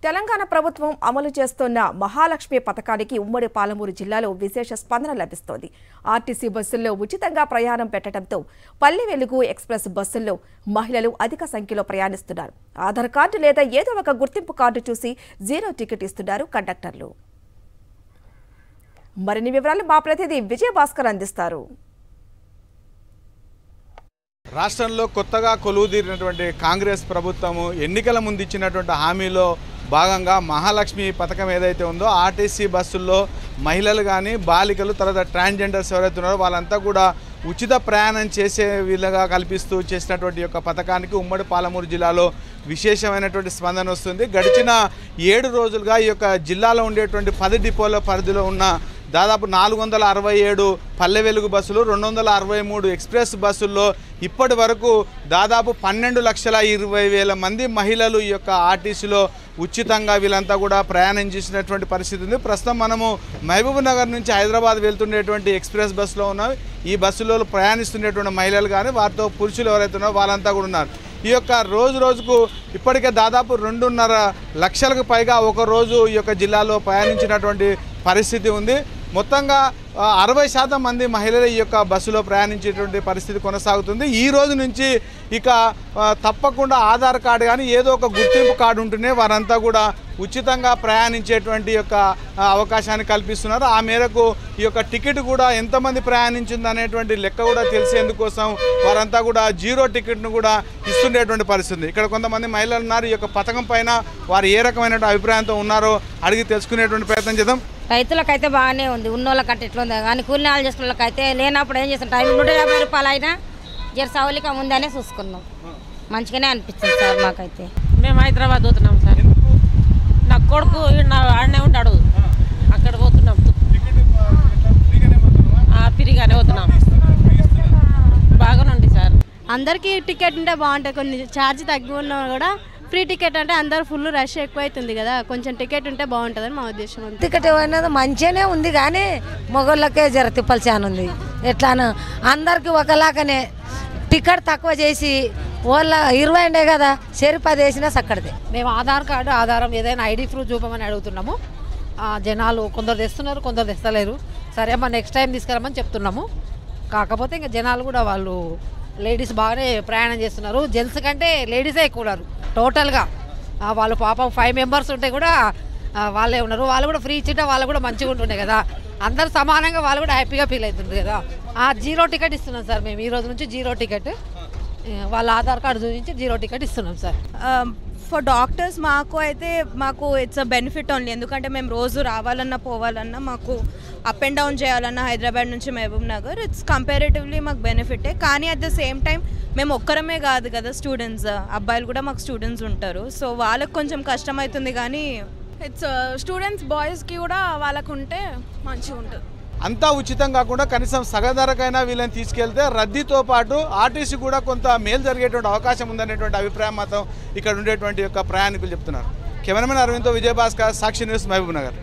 తెలంగాణ ప్రభుత్వం అమలు చేస్తున్న మహాలక్ష్మి పథకానికి ఉమ్మడి పాలమూరు జిల్లాలో విశేష స్పందన లభిస్తోంది. ఆర్టీసీ బస్సుల్లో ఉచితంగా ప్రయాణం పెట్టడంతో పల్లె వెలుగు ఎక్స్ప్రెస్ బస్సుల్లో మహిళలు అధిక సంఖ్యలో ప్రయాణిస్తున్నారు. ఆధార్ కార్డు లేదా ఏదో ఒక గుర్తింపు కార్డు చూసి జీరో టికెట్ ఇస్తున్నారు కండక్టర్లు. మరిన్ని వివరాలు మా ప్రతినిధి విజయభాస్కర్ అందిస్తారు. రాష్ట్రంలో కొత్తగా కొలువుదీరినటువంటి కాంగ్రెస్ ప్రభుత్వము ఎన్నికల ముందు ఇచ్చినటువంటి హామీలో భాగంగా మహాలక్ష్మి పథకం ఏదైతే ఉందో ఆర్టీసీ బస్సుల్లో మహిళలు కానీ బాలికలు తర్వాత ట్రాన్స్జెండర్స్ ఎవరైతే ఉన్నారో వాళ్ళంతా కూడా ఉచిత ప్రయాణం చేసే వీలుగా కల్పిస్తూ చేసినటువంటి యొక్క పథకానికి ఉమ్మడి పాలమూరు జిల్లాలో విశేషమైనటువంటి స్పందన వస్తుంది. గడిచిన 7 రోజులుగా ఈ యొక్క జిల్లాలో ఉండేటువంటి 10 డిపోల పరిధిలో ఉన్న దాదాపు 467 పల్లె వెలుగు బస్సులు 263 ఎక్స్ప్రెస్ బస్సుల్లో ఇప్పటి వరకు దాదాపు 12,20,000 మంది మహిళలు ఈ యొక్క ఆర్టీసీలో ఉచితంగా వీళ్ళంతా కూడా ప్రయాణం చేసినటువంటి పరిస్థితి ఉంది. ప్రస్తుతం మనము మహబూబ్ నగర్ నుంచి హైదరాబాద్ వెళ్తుండేటువంటి ఎక్స్ప్రెస్ బస్సులో ఉన్నాం. ఈ బస్సులో ప్రయాణిస్తుండేటువంటి మహిళలు కానీ వారితో పురుషులు ఎవరైతే ఉన్నారో వాళ్ళంతా కూడా ఉన్నారు. ఈ యొక్క రోజుకు ఇప్పటికే దాదాపు 2.5 లక్షలకు పైగా ఒక రోజు ఈ యొక్క జిల్లాలో ప్రయాణించినటువంటి పరిస్థితి ఉంది. మొత్తంగా 60% మంది మహిళలు ఈ యొక్క బస్సులో ప్రయాణించేటువంటి పరిస్థితి కొనసాగుతుంది. ఈ రోజు నుంచి ఇక తప్పకుండా ఆధార్ కార్డు కానీ ఏదో ఒక గుర్తింపు కార్డు ఉంటేనే వారంతా కూడా ఉచితంగా ప్రయాణించేటువంటి యొక్క అవకాశాన్ని కల్పిస్తున్నారు. ఆ మేరకు ఈ యొక్క టికెట్ కూడా ఎంతమంది ప్రయాణించింది అనేటువంటి లెక్క కూడా తెలిసేందుకోసం వారంతా కూడా జీరో టికెట్ను కూడా ఇస్తుండేటువంటి పరిస్థితి. ఇక్కడ కొంతమంది మహిళలు ఉన్నారు. ఈ యొక్క పథకం పైన వారు ఏ రకమైన అభిప్రాయంతో ఉన్నారో అడిగి తెలుసుకునేటువంటి ప్రయత్నం చేద్దాం. రైతులకైతే బాగానే ఉంది, ఉన్నోళ్ళకంటే ఎట్లా ఉంది కానీ కూలినాలు చేసిన వాళ్ళకైతే లేనప్పుడు ఏం చేస్తాం, టైం 150 రూపాయలు అయినా జర సౌలిక ఉందనే చూసుకున్నాం. మంచిగానే అనిపిస్తుంది సార్ మాకైతే. మేము హైదరాబాద్ పోతున్నాం సార్. నా కొడుకు ఆడనే ఉంటాడు, అక్కడ పోతున్నాం. ఫ్రీగానే పోతున్నాం. బాగానే ఉంది సార్. అందరికీ టికెట్ ఉంటే బాగుంటుంది. కొన్ని ఛార్జ్ తగ్గి ఉన్నా కూడా ఫ్రీ టికెట్ అంటే అందరు ఫుల్ రష్ ఎక్కువ అవుతుంది కదా, కొంచెం టికెట్ ఉంటే బాగుంటుందని మా ఉద్దేశం. టికెట్ అనేది మంచిగానే ఉంది కానీ మొగోళ్ళకే జర తిప్పలు చాలా ఉంది. ఎట్లాను అందరికి ఒకలాగానే టికెట్ తక్కువ చేసి వాళ్ళ 20 ఉండే కదా సరి 10 వేసినా సక్కడిదే. మేము ఆధార్ కార్డు ఆధారం ఏదైనా ఐడి ప్రూఫ్ చూపమని అడుగుతున్నాము. జనాలు కొందరు తెస్తున్నారు, కొందరు తెస్తలేరు. సరే అమ్మా నెక్స్ట్ టైం తీసుకురమ్మని చెప్తున్నాము. కాకపోతే ఇంకా జనాలు కూడా వాళ్ళు లేడీస్ బాగానే ప్రయాణం చేస్తున్నారు. జెంట్స్ కంటే లేడీసే ఎక్కువ ఉన్నారు టోటల్గా. వాళ్ళు పాపం 5 మెంబర్స్ ఉంటే కూడా వాళ్ళే ఉన్నారు. వాళ్ళు కూడా ఫ్రీ ఇచ్చింటే వాళ్ళు కూడా మంచిగా ఉంటుండే కదా, అందరు సమానంగా వాళ్ళు కూడా హ్యాపీగా ఫీల్ అవుతుంది కదా. జీరో టికెట్ ఇస్తున్నాం సార్ మేము. ఈ రోజు నుంచి జీరో టికెట్, వాళ్ళ ఆధార్ కార్డు చూపించి జీరో టికెట్ ఇస్తున్నాం సార్. ఫర్ డాక్టర్స్ మాకు ఇట్స్ అ బెనిఫిట్ ఓన్లీ. ఎందుకంటే మేము రోజు రావాలన్నా పోవాలన్నా మాకు అప్ అండ్ డౌన్ చేయాలన్నా హైదరాబాద్ నుంచి మహబూబ్ నగర్ ఇట్స్ కంపారేటివ్లీ మాకు బెనిఫిటే. కానీ అట్ ద సేమ్ టైం మేము ఒక్కరమే కాదు కదా స్టూడెంట్స్, అబ్బాయిలు కూడా మాకు స్టూడెంట్స్ ఉంటారు. సో వాళ్ళకి కొంచెం కష్టం అవుతుంది కానీ ఇట్స్ స్టూడెంట్స్ బాయ్స్కి కూడా వాళ్ళకు ఉంటే మంచిగా ఉంటుంది. అంతా ఉచితం కాకుండా కనీసం సగధరకైనా వీళ్ళని తీసుకెళ్తే రద్దీతో పాటు ఆర్టీసీ కూడా కొంత మేలు జరిగేటువంటి అవకాశం ఉందనేటువంటి అభిప్రాయం మాత్రం ఇక్కడ ఉండేటువంటి యొక్క ప్రయాణికులు చెప్తున్నారు. కెమెరామెన్ అరవింద్తో విజయభాస్కర్, సాక్షి న్యూస్, మహబూబ్ నగర్.